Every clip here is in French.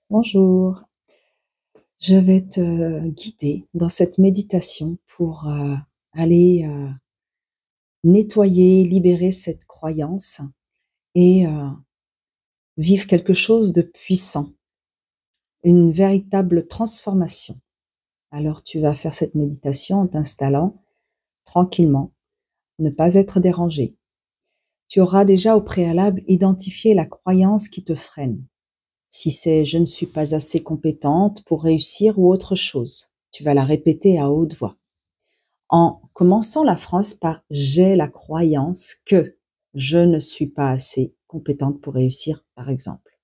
Bonjour, je vais te guider dans cette méditation pour aller nettoyer, libérer cette croyance et vivre quelque chose de puissant, une véritable transformation. Alors tu vas faire cette méditation en t'installant tranquillement, ne pas être dérangé. Tu auras déjà au préalable identifié la croyance qui te freine. Si c'est je ne suis pas assez compétente pour réussir ou autre chose, tu vas la répéter à haute voix. En commençant la phrase par j'ai la croyance que je ne suis pas assez compétente pour réussir, par exemple.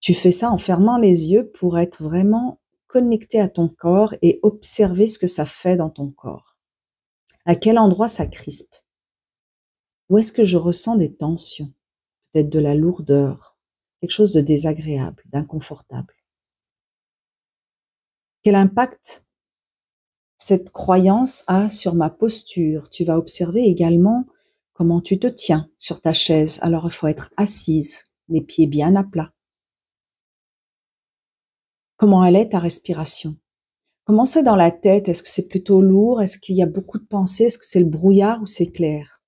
Tu fais ça en fermant les yeux pour être vraiment connecté à ton corps et observer ce que ça fait dans ton corps. À quel endroit ça crispe? Où est-ce que je ressens des tensions? Peut-être de la lourdeur, quelque chose de désagréable, d'inconfortable. Quel impact cette croyance a sur ma posture? Tu vas observer également comment tu te tiens sur ta chaise. Alors, il faut être assise, les pieds bien à plat. Comment elle est ta respiration? Comment c'est dans la tête? Est-ce que c'est plutôt lourd? Est-ce qu'il y a beaucoup de pensées? Est-ce que c'est le brouillard ou c'est clair?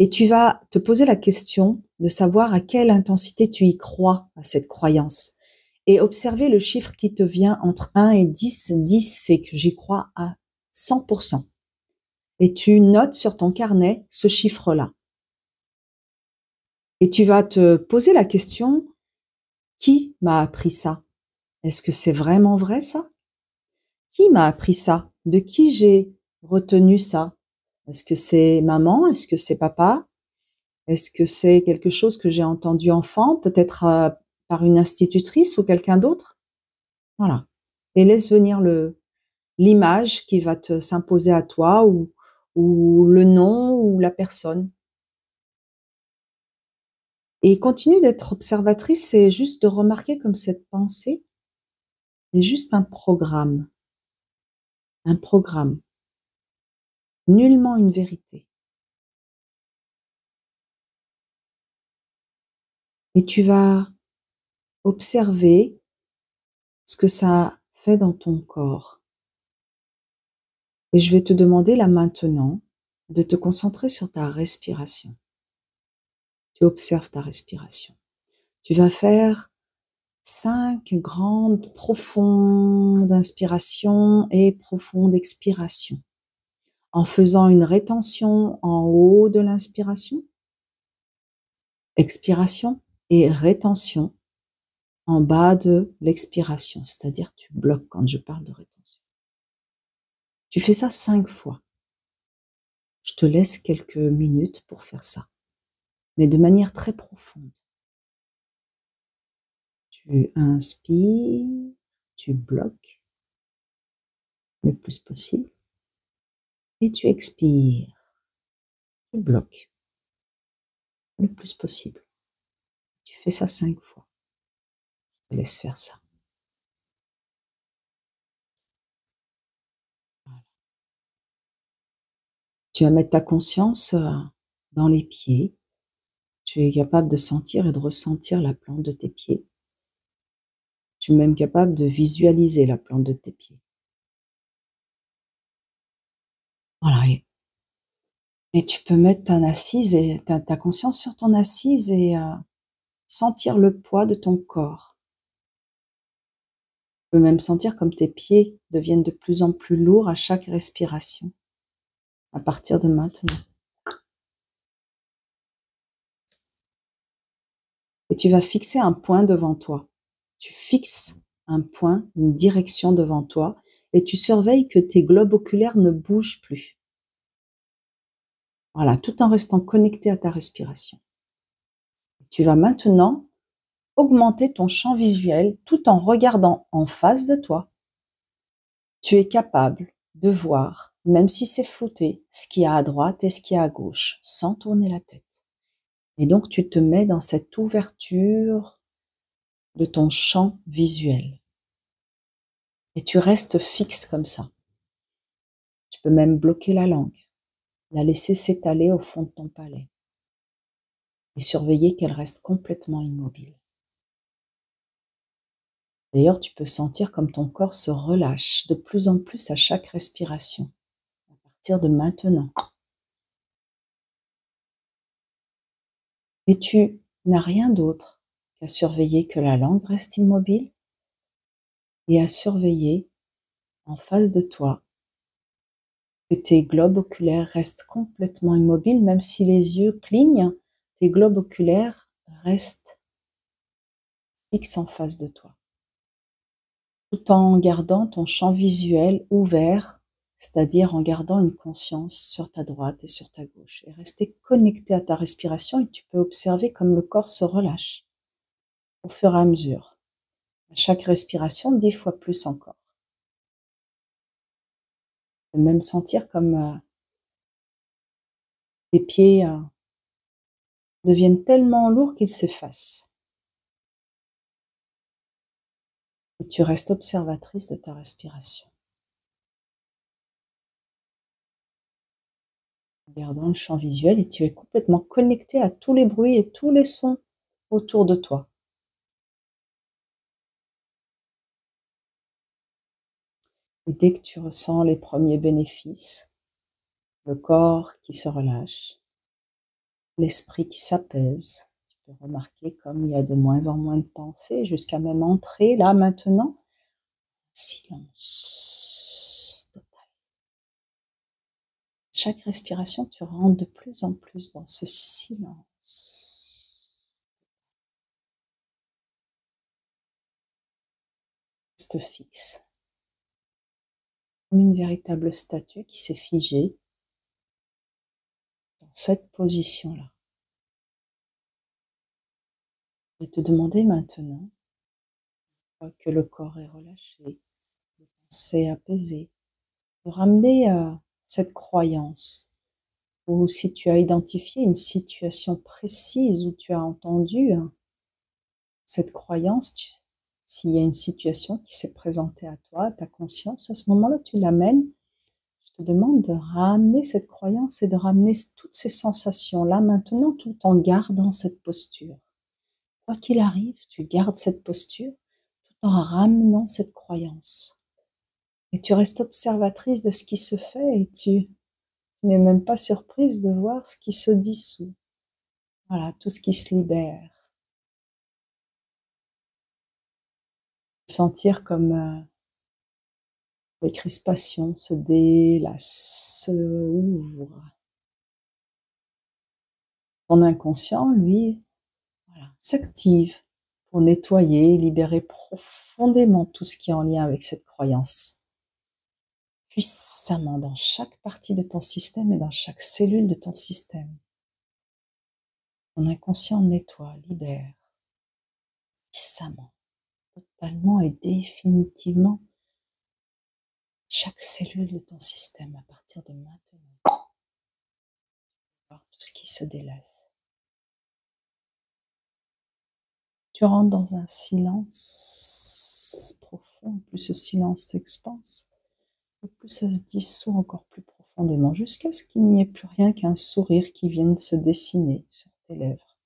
Et tu vas te poser la question de savoir à quelle intensité tu y crois à cette croyance. Et observer le chiffre qui te vient entre 1 et 10. 10, c'est que j'y crois à 100%. Et tu notes sur ton carnet ce chiffre-là. Et tu vas te poser la question, qui m'a appris ça? Est-ce que c'est vraiment vrai ça? Qui m'a appris ça? De qui j'ai retenu ça? Est-ce que c'est maman? Est-ce que c'est papa? Est-ce que c'est quelque chose que j'ai entendu enfant, peut-être par une institutrice ou quelqu'un d'autre? Voilà. Et laisse venir l'image qui va te s'imposer à toi ou le nom ou la personne. Et continue d'être observatrice et juste de remarquer comme cette pensée est juste un programme, nullement une vérité. Et tu vas observer ce que ça fait dans ton corps. Et je vais te demander là maintenant de te concentrer sur ta respiration. Tu observes ta respiration. Tu vas faire 5 grandes, profondes inspirations et profondes expirations, en faisant une rétention en haut de l'inspiration, expiration et rétention en bas de l'expiration, c'est-à-dire tu bloques quand je parle de rétention. Tu fais ça 5 fois. Je te laisse quelques minutes pour faire ça, mais de manière très profonde. Tu inspires, tu bloques le plus possible et tu expires, tu bloques le plus possible. Tu fais ça 5 fois. Je te laisse faire ça. Tu vas mettre ta conscience dans les pieds. Tu es capable de sentir et de ressentir la plante de tes pieds. Tu es même capable de visualiser la plante de tes pieds. Voilà. Et tu peux mettre ta conscience sur ton assise et sentir le poids de ton corps. Tu peux même sentir comme tes pieds deviennent de plus en plus lourds à chaque respiration, à partir de maintenant. Et tu vas fixer un point devant toi. Tu fixes un point, une direction devant toi, et tu surveilles que tes globes oculaires ne bougent plus. Voilà, tout en restant connecté à ta respiration. Tu vas maintenant augmenter ton champ visuel tout en regardant en face de toi. Tu es capable de voir, même si c'est flouté, ce qu'il y a à droite et ce qu'il y a à gauche, sans tourner la tête. Et donc tu te mets dans cette ouverture de ton champ visuel. Et tu restes fixe comme ça. Tu peux même bloquer la langue, la laisser s'étaler au fond de ton palais et surveiller qu'elle reste complètement immobile. D'ailleurs, tu peux sentir comme ton corps se relâche de plus en plus à chaque respiration, à partir de maintenant. Et tu n'as rien d'autre qu'à surveiller que la langue reste immobile et à surveiller en face de toi que tes globes oculaires restent complètement immobiles, même si les yeux clignent, tes globes oculaires restent fixes en face de toi, tout en gardant ton champ visuel ouvert, c'est-à-dire en gardant une conscience sur ta droite et sur ta gauche, et rester connecté à ta respiration, et tu peux observer comme le corps se relâche au fur et à mesure, à chaque respiration 10 fois plus encore. Tu peux même sentir comme tes pieds deviennent tellement lourds qu'ils s'effacent. Et tu restes observatrice de ta respiration, en gardant le champ visuel, et tu es complètement connecté à tous les bruits et tous les sons autour de toi. Et dès que tu ressens les premiers bénéfices, le corps qui se relâche, l'esprit qui s'apaise, tu peux remarquer comme il y a de moins en moins de pensées, jusqu'à même entrer là maintenant, silence total. Chaque respiration, tu rentres de plus en plus dans ce silence. Reste fixe, comme une véritable statue qui s'est figée dans cette position-là. Je vais te demander maintenant, une fois que le corps est relâché, les pensées apaisées, de ramener cette croyance, ou si tu as identifié une situation précise où tu as entendu cette croyance, s'il y a une situation qui s'est présentée à toi, à ta conscience, à ce moment-là, tu l'amènes. Je te demande de ramener cette croyance et de ramener toutes ces sensations-là maintenant, tout en gardant cette posture. Quoi qu'il arrive, tu gardes cette posture tout en ramenant cette croyance. Et tu restes observatrice de ce qui se fait, et tu n'es même pas surprise de voir ce qui se dissout. Voilà, tout ce qui se libère. Sentir comme les crispations se délassent, se ouvrent. Ton inconscient, lui, voilà, s'active pour nettoyer, libérer profondément tout ce qui est en lien avec cette croyance. Puissamment dans chaque partie de ton système et dans chaque cellule de ton système. Ton inconscient nettoie, libère, puissamment, totalement et définitivement chaque cellule de ton système à partir de maintenant. Voir tout ce qui se délasse. Tu rentres dans un silence profond, plus ce silence s'expanse, plus ça se dissout encore plus profondément, jusqu'à ce qu'il n'y ait plus rien qu'un sourire qui vienne se dessiner sur tes lèvres.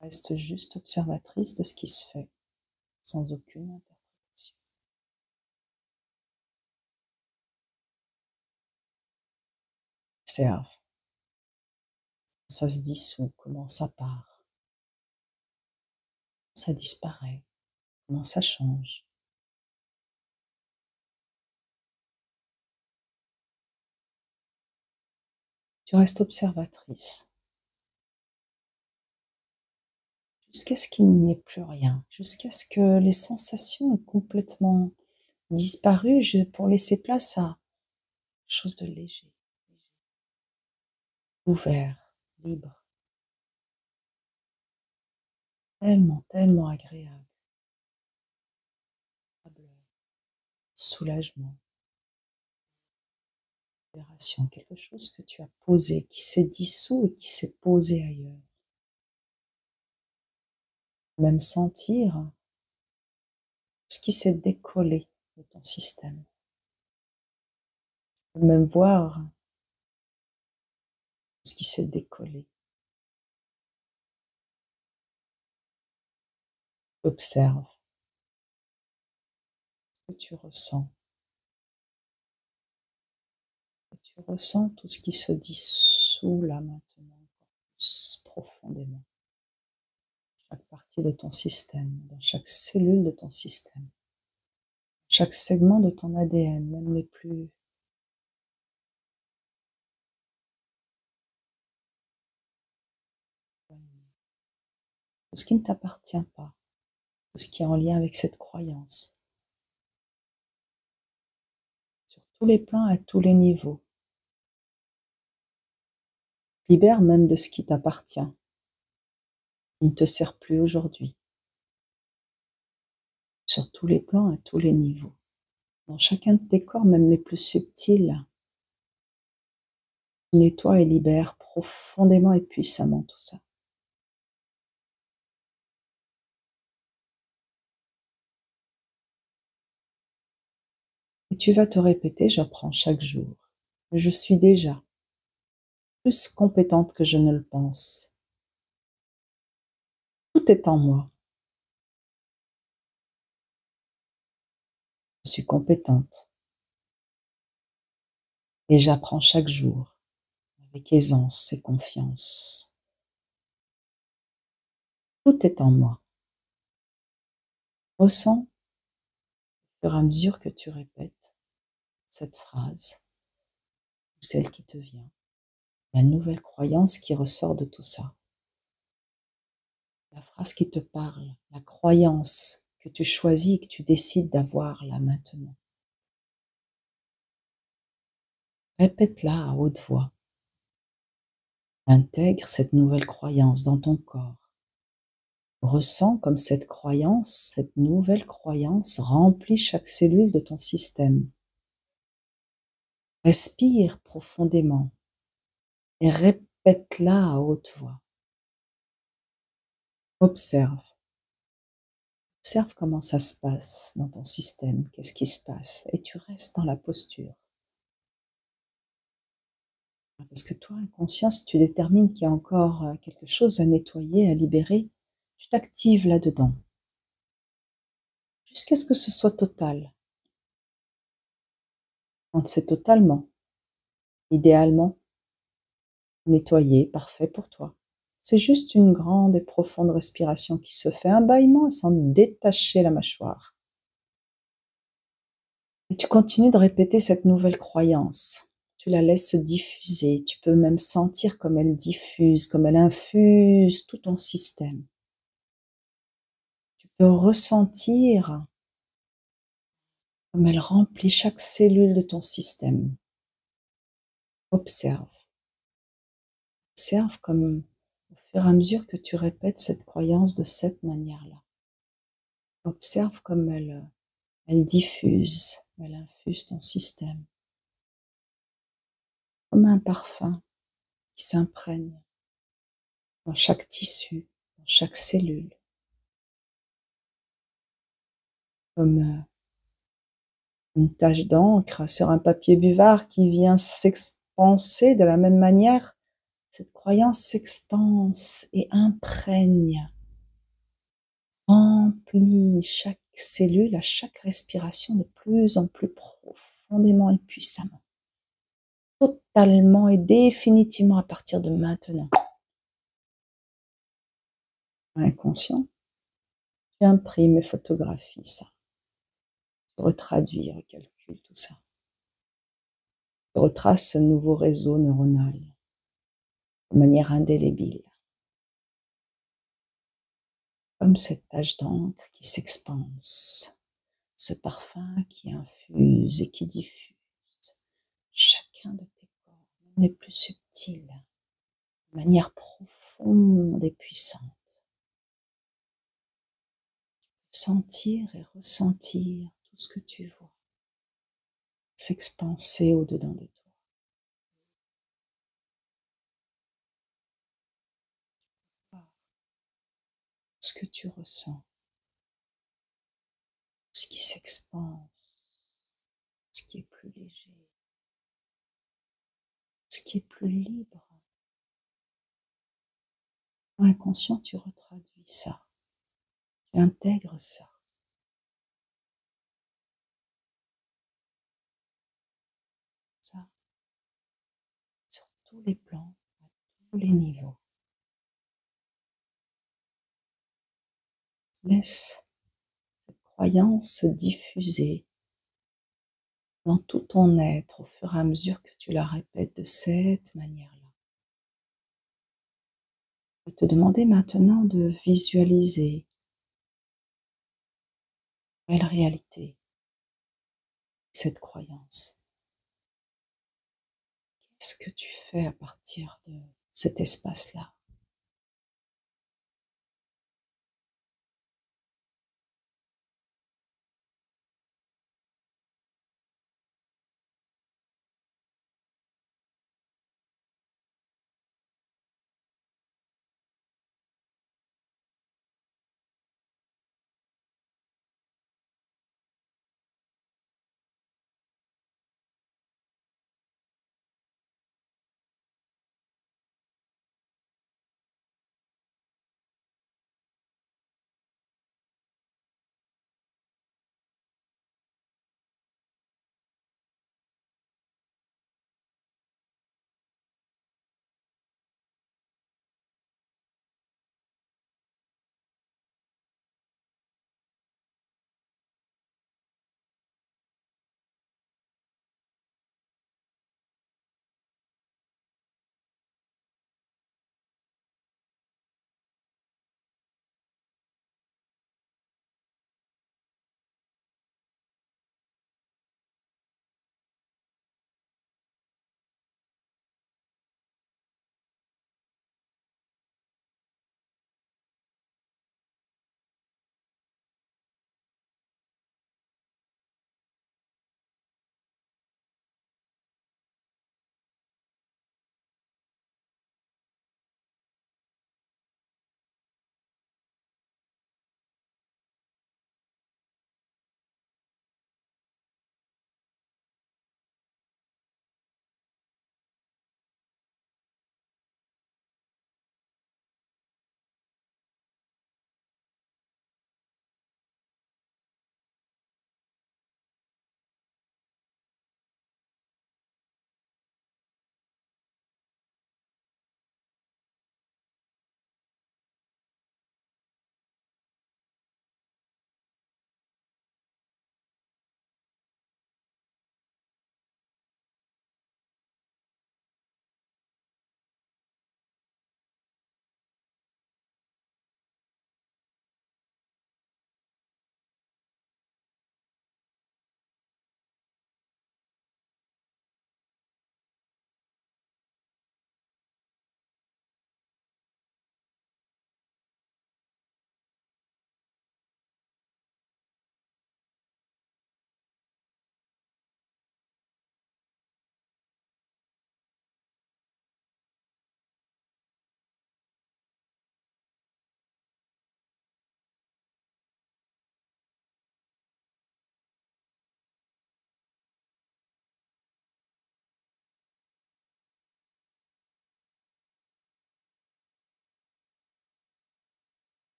Reste juste observatrice de ce qui se fait, sans aucune interprétation. Observe. Ça se dissout, comment ça part, ça disparaît, comment ça change. Tu restes observatrice, jusqu'à ce qu'il n'y ait plus rien, jusqu'à ce que les sensations aient complètement disparu, pour laisser place à quelque chose de léger, ouvert, libre, tellement, tellement agréable, soulagement, libération, quelque chose que tu as posé, qui s'est dissous et qui s'est posé ailleurs. Même sentir ce qui s'est décollé de ton système. Même voir ce qui s'est décollé. Observe ce que tu ressens. Et tu ressens tout ce qui se dissout là maintenant, profondément. Chaque partie de ton système, dans chaque cellule de ton système, chaque segment de ton ADN, même les plus tout ce qui ne t'appartient pas, tout ce qui est en lien avec cette croyance, sur tous les plans, à tous les niveaux. Libère même de ce qui t'appartient, qui ne te sert plus aujourd'hui, sur tous les plans, à tous les niveaux. Dans chacun de tes corps, même les plus subtils, nettoie et libère profondément et puissamment tout ça. Et tu vas te répéter, j'apprends chaque jour. Je suis déjà plus compétente que je ne le pense. Tout est en moi. Je suis compétente. Et j'apprends chaque jour, avec aisance et confiance. Tout est en moi. Ressens, au fur et à mesure que tu répètes cette phrase, ou celle qui te vient, la nouvelle croyance qui ressort de tout ça. La phrase qui te parle, la croyance que tu choisis et que tu décides d'avoir là maintenant. Répète-la à haute voix. Intègre cette nouvelle croyance dans ton corps. Ressens comme cette croyance, cette nouvelle croyance remplit chaque cellule de ton système. Respire profondément et répète-la à haute voix. Observe. Observe comment ça se passe dans ton système, qu'est-ce qui se passe, et tu restes dans la posture. Parce que toi, inconscient, si tu détermines qu'il y a encore quelque chose à nettoyer, à libérer, tu t'actives là-dedans. Jusqu'à ce que ce soit total. Quand c'est totalement, idéalement, nettoyé, parfait pour toi. C'est juste une grande et profonde respiration qui se fait, un bâillement sans détacher la mâchoire. Et tu continues de répéter cette nouvelle croyance. Tu la laisses se diffuser, tu peux même sentir comme elle diffuse, comme elle infuse tout ton système. Tu peux ressentir comme elle remplit chaque cellule de ton système. Observe. Observe comme, au fur et à mesure que tu répètes cette croyance de cette manière-là. Observe comme elle diffuse, elle infuse ton système. Comme un parfum qui s'imprègne dans chaque tissu, dans chaque cellule. Comme une tache d'encre sur un papier buvard qui vient s'expanser de la même manière. Cette croyance s'expanse et imprègne, remplit chaque cellule à chaque respiration de plus en plus profondément et puissamment. Totalement et définitivement à partir de maintenant. Inconscient, tu imprimes et photographies ça. Tu retraduis, recalcules tout ça. Tu retraces ce nouveau réseau neuronal de manière indélébile. Comme cette tache d'encre qui s'expanse, ce parfum qui infuse et qui diffuse chacun de tes corps, même les plus subtils, de manière profonde et puissante. Sentir et ressentir tout ce que tu vois s'expanser au-dedans de toi. Ce que tu ressens, ce qui s'expanse, ce qui est plus léger, ce qui est plus libre. Inconscient, tu retraduis ça. Tu intègres ça. Ça, sur tous les plans, à tous les niveaux. Laisse cette croyance se diffuser dans tout ton être au fur et à mesure que tu la répètes de cette manière-là. Je vais te demander maintenant de visualiser quelle réalité cette croyance. Qu'est-ce que tu fais à partir de cet espace-là?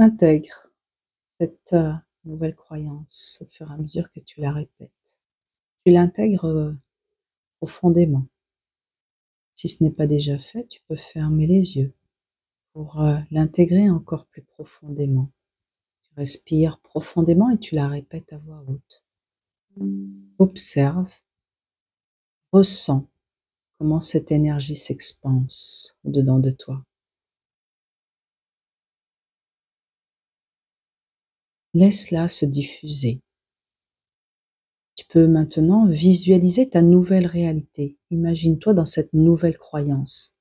Intègre cette nouvelle croyance au fur et à mesure que tu la répètes. Tu l'intègres profondément Si ce n'est pas déjà fait, tu peux fermer les yeux pour l'intégrer encore plus profondément. Tu respires profondément et tu la répètes à voix haute. Observe, ressens comment cette énergie s'expanse au-dedans de toi. Laisse-la se diffuser. Tu peux maintenant visualiser ta nouvelle réalité. Imagine-toi dans cette nouvelle croyance.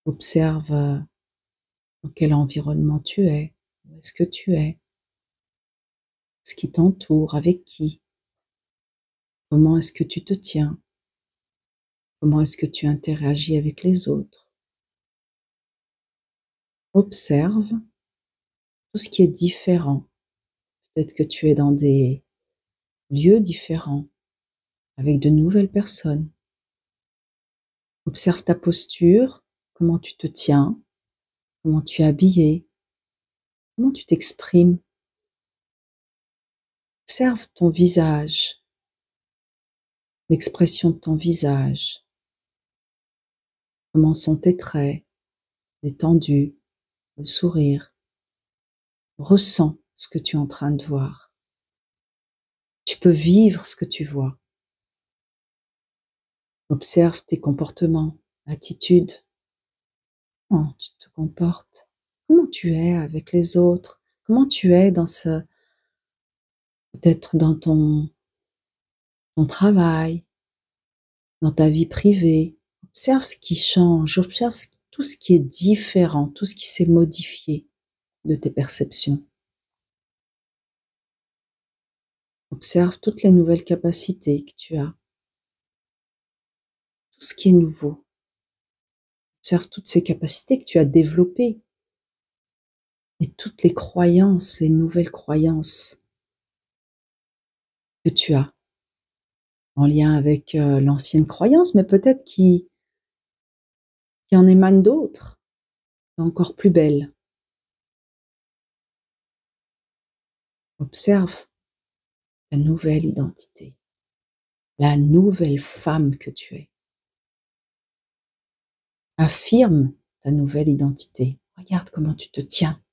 Observe dans quel environnement tu es, où est-ce que tu es, ce qui t'entoure, avec qui, comment est-ce que tu te tiens, comment est-ce que tu interagis avec les autres. Observe tout ce qui est différent. Peut-être que tu es dans des lieux différents, avec de nouvelles personnes. Observe ta posture, comment tu te tiens, comment tu es habillé, comment tu t'exprimes. Observe ton visage, l'expression de ton visage. Comment sont tes traits, détendus, le sourire. Ressens ce que tu es en train de voir. Tu peux vivre ce que tu vois. Observe tes comportements, attitudes. Comment tu te comportes? Comment tu es avec les autres? Comment tu es dans peut-être dans ton travail, dans ta vie privée? Observe ce qui change, observe tout ce qui est différent, tout ce qui s'est modifié de tes perceptions. Observe toutes les nouvelles capacités que tu as, tout ce qui est nouveau. Observe toutes ces capacités que tu as développées et toutes les croyances, les nouvelles croyances que tu as en lien avec l'ancienne croyance, mais peut-être qui en émanent d'autres, encore plus belles. Observe ta nouvelle identité, la nouvelle femme que tu es. Affirme ta nouvelle identité. Regarde comment tu te tiens.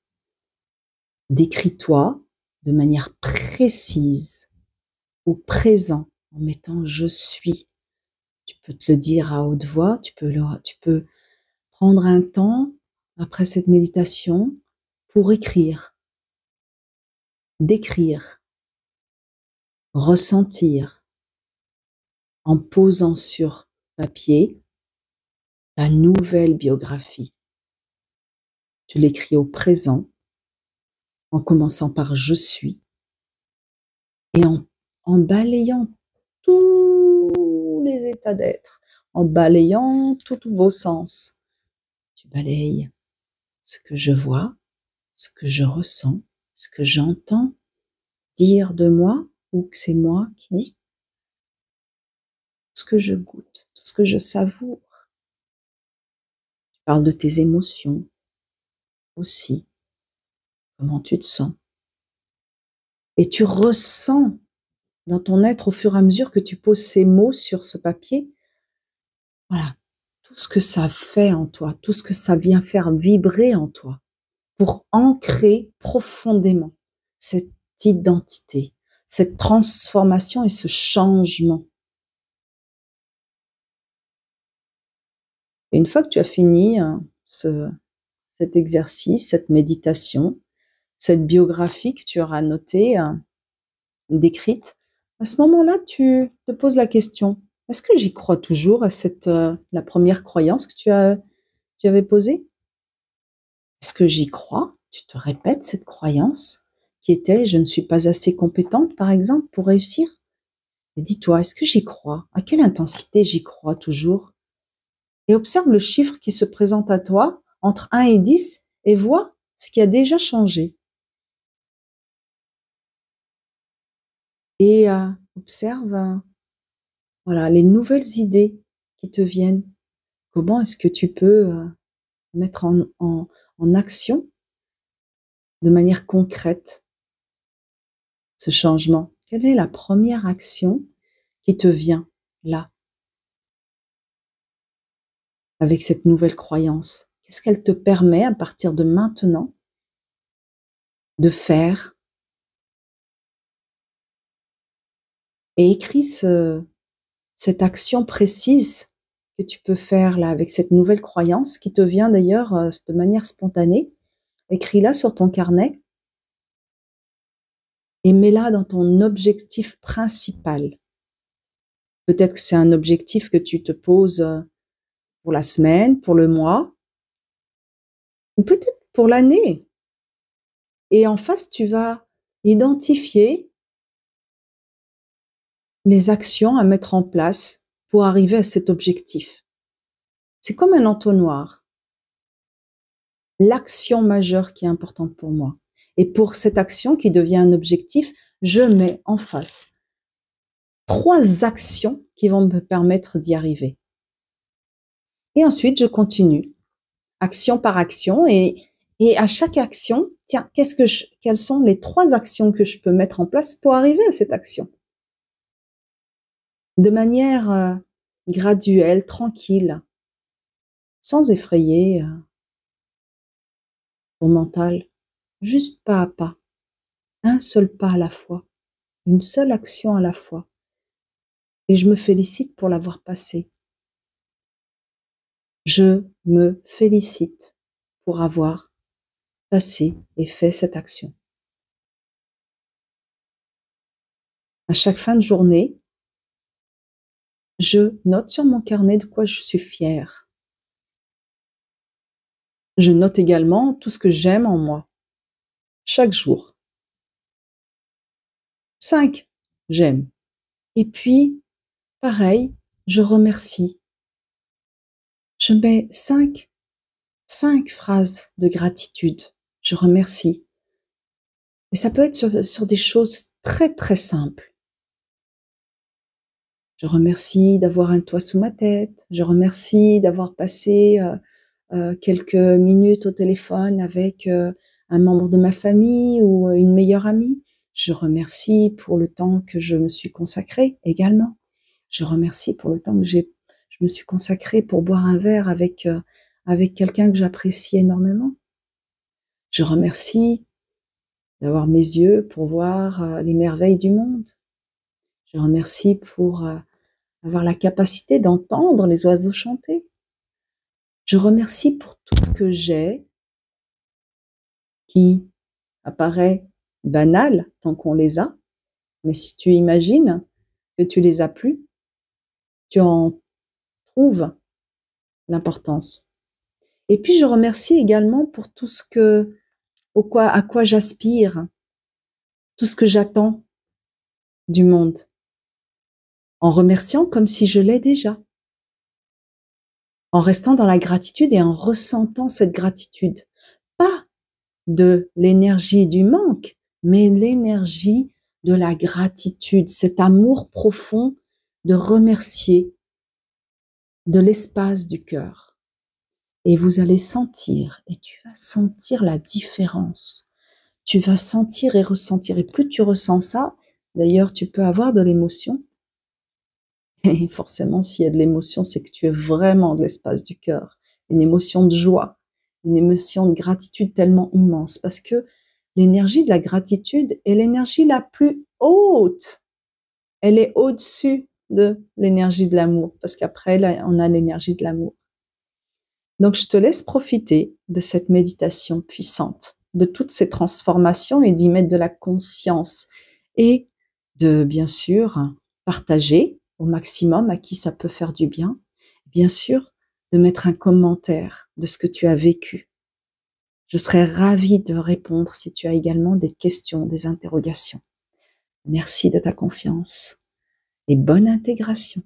Décris-toi de manière précise, au présent, en mettant je suis. Tu peux te le dire à haute voix, tu peux prendre un temps après cette méditation pour écrire, décrire, ressentir, en posant sur papier ta nouvelle biographie. Tu l'écris au présent, en commençant par je suis, et en balayant tous les états d'être, en balayant tous vos sens. Tu balayes ce que je vois, ce que je ressens, ce que j'entends dire de moi, ou que c'est moi qui dis, tout ce que je goûte, tout ce que je savoure. Tu parles de tes émotions aussi, comment tu te sens. Et tu ressens dans ton être au fur et à mesure que tu poses ces mots sur ce papier, voilà, tout ce que ça fait en toi, tout ce que ça vient faire vibrer en toi pour ancrer profondément cette identité, cette transformation et ce changement. Et une fois que tu as fini cet exercice, cette méditation, cette biographie que tu auras notée, décrite, à ce moment-là, tu te poses la question: est-ce que j'y crois toujours à la première croyance que tu avais posée? Est-ce que j'y crois? Tu te répètes cette croyance qui était: je ne suis pas assez compétente, par exemple, pour réussir. Et dis-toi: est-ce que j'y crois? À quelle intensité j'y crois toujours? Et observe le chiffre qui se présente à toi entre 1 et 10 et vois ce qui a déjà changé. Et observe voilà, les nouvelles idées qui te viennent. Comment est-ce que tu peux mettre en action de manière concrète ce changement? Quelle est la première action qui te vient là? avec cette nouvelle croyance? Qu'est-ce qu'elle te permet à partir de maintenant de faire? Et écris cette action précise que tu peux faire là avec cette nouvelle croyance qui te vient d'ailleurs de manière spontanée. Écris-la sur ton carnet et mets-la dans ton objectif principal. Peut-être que c'est un objectif que tu te poses pour la semaine, pour le mois, ou peut-être pour l'année. Et en face, tu vas identifier les actions à mettre en place pour arriver à cet objectif. C'est comme un entonnoir. L'action majeure qui est importante pour moi. Et pour cette action qui devient un objectif, je mets en face 3 actions qui vont me permettre d'y arriver. Et ensuite, je continue, action par action, et à chaque action, tiens, quelles sont les 3 actions que je peux mettre en place pour arriver à cette action? De manière graduelle, tranquille, sans effrayer ton mental, juste pas à pas, un seul pas à la fois, une seule action à la fois. Et je me félicite pour l'avoir passé. Je me félicite pour avoir passé et fait cette action. À chaque fin de journée, je note sur mon carnet de quoi je suis fière. Je note également tout ce que j'aime en moi, chaque jour. 5, j'aime. Et puis, pareil, je remercie. Je mets 5 phrases de gratitude. Je remercie. Et ça peut être sur des choses très très simples. Je remercie d'avoir un toit sous ma tête. Je remercie d'avoir passé quelques minutes au téléphone avec un membre de ma famille ou une meilleure amie. Je remercie pour le temps que je me suis consacrée également. Je remercie pour le temps que je me suis consacrée pour boire un verre avec quelqu'un que j'apprécie énormément. Je remercie d'avoir mes yeux pour voir les merveilles du monde. Je remercie pour avoir la capacité d'entendre les oiseaux chanter. Je remercie pour tout ce que j'ai qui apparaît banal tant qu'on les a, mais si tu imagines que tu les as plus, tu en trouves l'importance. Et puis je remercie également pour tout ce à quoi j'aspire, tout ce que j'attends du monde, en remerciant comme si je l'ai déjà, en restant dans la gratitude et en ressentant cette gratitude. Pas de l'énergie du manque, mais l'énergie de la gratitude, cet amour profond de remercier de l'espace du cœur. Et vous allez sentir, et tu vas sentir la différence. Tu vas sentir et ressentir. Et plus tu ressens ça, d'ailleurs, tu peux avoir de l'émotion. Et forcément, s'il y a de l'émotion, c'est que tu es vraiment de l'espace du cœur. Une émotion de joie, une émotion de gratitude tellement immense. Parce que l'énergie de la gratitude est l'énergie la plus haute. Elle est au-dessus de l'énergie de l'amour. Parce qu'après, là, on a l'énergie de l'amour. Donc, je te laisse profiter de cette méditation puissante, de toutes ces transformations et d'y mettre de la conscience et de, bien sûr, partager au maximum à qui ça peut faire du bien. Bien sûr, de mettre un commentaire de ce que tu as vécu. Je serais ravie de répondre si tu as également des questions, des interrogations. Merci de ta confiance et bonne intégration.